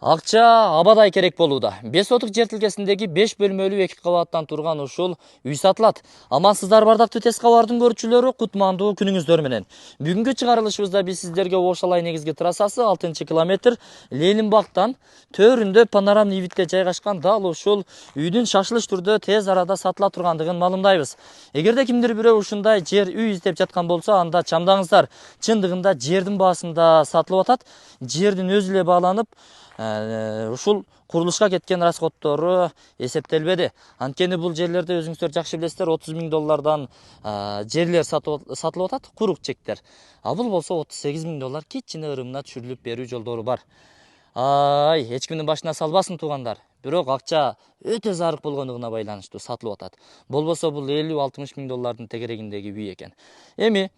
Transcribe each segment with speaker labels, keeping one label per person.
Speaker 1: Акча абадай керек болууда. 5 сотық жер тилкесиндеги 5 бөлмөлүү 2 кабаттан турган ушул үй сатылат. Амансыздар бардактуу тез кабардын көрүүчүлөрү, кутмандуу күнүңүздөр менен. Бүгүнкү чыгарылышыбызда биз сиздерге Ошалай негизги трассасы 6-километр Ленинбактан төрүндө панорамный видте жайгашкан дал ушул үйдүн шашылыш түрдө тез арада сатыла тургандыгын маалымдайбыз. Эгерде кимдир бирөө ушундай жер үй издеп жаткан болсо, анда чамдаңыздар. Чындыгында жердин баасында сатылып атат. Жердин өзү эле бааланып, ушул курулушка кеткен расходтору эсептелбеди. Анткени бул жерлерде өзүңүздөр жакшы билесиздер, 30 000 доллардан жерлер сатылып атат, курук чектер. А бул болсо 38 000 доллар кичине ырымына түшүрүлүп берүү жолдору бар. Эч кимдин башына салбасын туугандар. Бирок акча өтө зарык болгондугуна байланыштуу сатылып атат. Болбосо бул 50-60 000 доллардын тегерегиндеги үй экен. Эми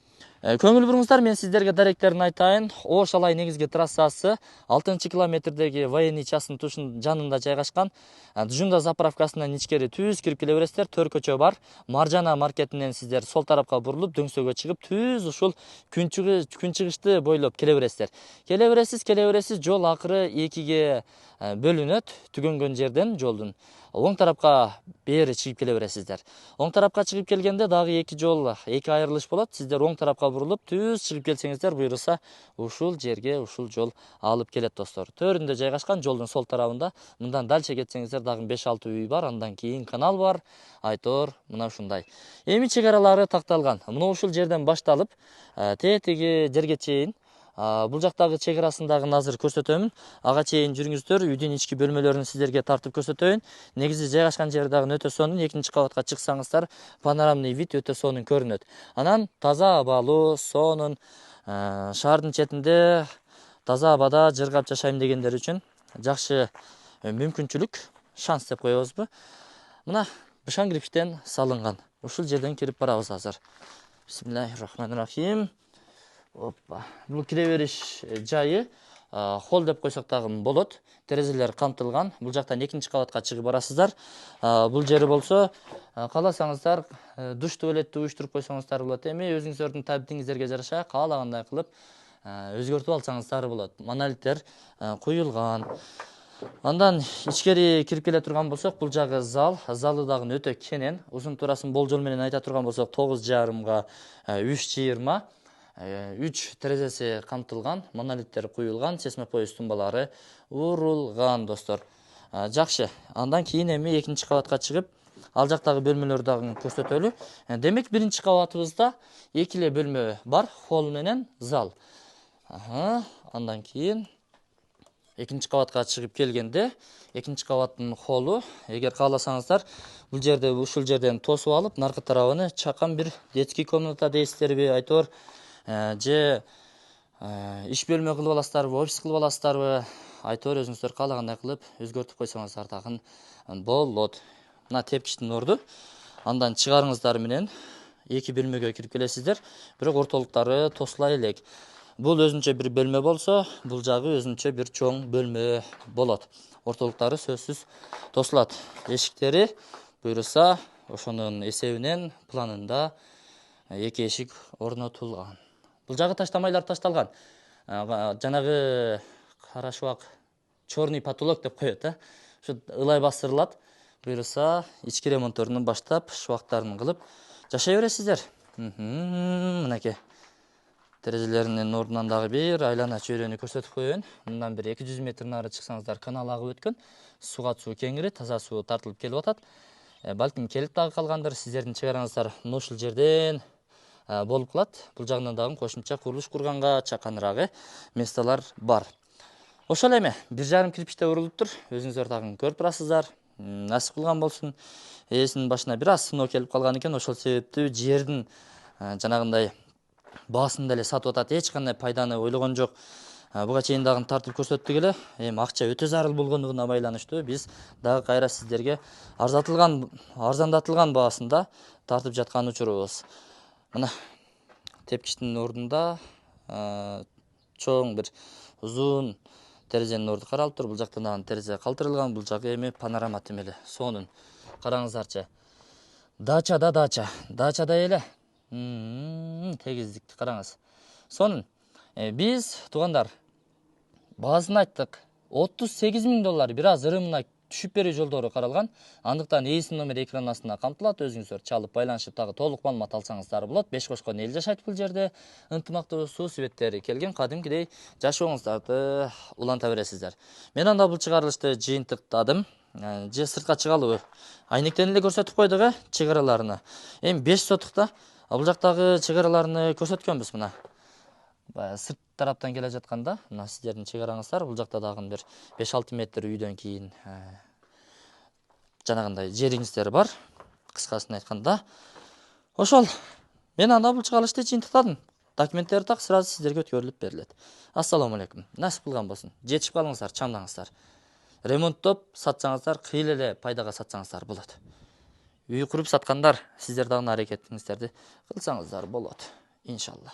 Speaker 1: көңүл буруңуздар, мен сиздерге даректерин айтайын. Ошалай негизги трассасы 6-километрдеги военный частын жанында жайгашкан. Джунда заправкасынан ичкери түз кирип келе бересиздер. Төр көчө бар. Маржана маркетинен сиздер сол тарапка бурулуп, дөңсөгө чыгып, түз ушул күнчыгышты бойлоп келе бересиздер. Келе бересиз, жол акыры 2ге бөлүнөт. Түгөнгөн жерден жолдун оң тарапка бери чыгып келе бересиздер. Оң тарапка чыгып келгенде дагы 2 айрылыш болот. Сиздер оң тарапка бурулуп, түз чыгып келсеңиздер, буйруса ушул жерге ушул жол алып келет достор. Төрүндө жайгашкан, жолдун сол тарабында. Мындан дальше кетсеңиздер дагы 5-6 үй бар, андан кийин канал бар. Айтор мына ушундай. Эми чегаралары такталган. Мына ушул жерден башталып, тетиги жерге чейин бул жактагы чегарасындагы азыр көрсөтөмүн. Ага чейин жүрүңүздөр, үйдүн ички бөлмөлөрүн сиздерге тартып көрсөтөйүн. Негизи жайгашкан жери дагы өтө сонун. 2-кабатка чыксаңыздар, панорамный вид өтө сонун көрүнөт. Анан таза абалуу, сонун шаардын четинде таза абада жыргап жашайм дегендер үчүн жакшы мүмкүнчүлүк, шанс деп коебузбу? Мына бышаң кирпичтен салынган. Ушул жерден кирип барабыз азыр. Бисмиллахир-рахманир-рахим. Оппа. Бул кире бериш жайы холл деп койсок дагы болот. Терезелер камтылган. Бул жактан 2-кабатка чыгып барасыздар. Бул жери болсо, кааласаңыздар, душ туалетти уюштуруп койсоңуздар болот. Эми өзүңүздөрдүн табитиңиздерге жараша каалагандай кылып өзгөртүп алсаңыздар болот. Монолиттер куюлган. Андан ичкери кирип келе турган болсок, бул жагы зал. Залы дагы өтө кенен. Узун турасын болжол менен айта турган болсок, 9,5 га 3,20. 3 терезеси камтылган, монолиттер куюлган, сесмопоез тумбалары урулган достор. Жакшы. Андан кийин эми 2-кабатка чыгып, ал жактагы бөлмөлөрдү дагы көрсөтөлү. Демек 1-кабатыбызда 2 эле бөлмө бар, холл менен зал. Андан кийин 2-кабатка чыгып келгенде, 2-кабаттын холлу, эгер кааласаңыздар, бул жерде ушул жерден тосуп алып, наркы тарабыны чакан бир детский комната дейсиздерби, айтор же иш бөлмө кылып аласыздарбы, офис кылып аласыздарбы, айтор өзүңүздөр каалагандай кылып өзгөртүп койсоңуздар дагы болот. Мына тепкичтин орду. Андан чыгарыңыздар менен 2 бөлмөгө кирип келесиздер, бирок ортолуктары тосула элек. Бул өзүнчө бир бөлмө болсо, бул жагы өзүнчө бир чоң бөлмө болот. Ортолуктары сөзсүз тосулат. Эшиктери буйруса ошонун эсебинен планында 2 эшик орнотулган. Бул жагы таштамайлар ташталган. Жанагы кара шубак, черный потолок деп коет, Ушу ылай басырылат. Буйруса ички ремонтторунан баштап шубактарын кылып жашай бересиздер. Мынакей. Терезелеринин ордунан дагы бир айлана чөйрөнү көрсөтүп коеюн. Мындан бир 200 метр нары чыксаңыздар, канал агып өткөн. Суга суу кеңири, таза суу тартылып келип атат. Балким келип дагы калгандыр, сиздердин чыгараңыздар ушул жерден болуп калат. Бул жагынан дагы кошумча курулуш курганга чаканыраак месталар бар. Ошол эми 1,5 кирпичте урулуптур. Өзүңүздөр дагы көрүп турасыздар. Насип кылган болсун. Ээсинин башына бир аз сыноо келип калган экен. Ошол себептүү жердин жанагындай баасын деле сатып атат. Эч кандай пайданы ойлогон жок. Буга чейин дагы тартып көрсөттүк эле. Эми акча өтө зарыл болгондугуна байланыштуу биз дагы кайра сиздерге арзандатылган баасында тартып жаткан учурубуз. Мына тепкичтин ордунда чоң бир узун терезенин орду каралып тур. Бул жактан дагы терезе калтырылган. Бул жагы эми панорама темели, сонун. Караңыздарчы. Дачада дача. Дачада эле. Тегиздикти караңыз. Сонун. Биз туугандар баасын айттык. $38.000 бир аз ырымына түшүп берүү жолдору каралган. Андыктан ээсинин номери экран астында камтылат. Өзүңүздөр чалып байланышып дагы толук маалымат алсаңыздар болот. Беш кошкон эл жашайт бул жерде. Ынтымактуу суу светтери келген, кадимкидей жашооңуздарды уланта бересиздер. Мен анда бул чыгарылышты жыйынтыктадым. Же сыртка чыгалыбы? Айнектен эле көрсөтүп койдук, чек араларына. Эми 5 сотукта бул жактагы чек араларны көрсөткөнбүз мына. Сырт тараптан келе жатканда, мына сиздердин чек араңыздар, бул жакта дагы бир 5-6 метр үйдөн кийин жанагындай жериңиздер бар. Кыскасын айтканда, ошол. Мен анда бул чыгарылышты жыйынтыктадым. Документтер так сразу сиздерге өткөрүлүп берилет. Ассаламу алейкум. Насип кылган болсун. Жетишип калыңыздар, чамдаңыздар. Ремонттоп сатсаңыздар, кыйыл эле пайдага сатсаңыздар болот. Үй куруп саткандар, сиздер дагы аракетиңиздерди кылсаңыздар болот. Иншалла.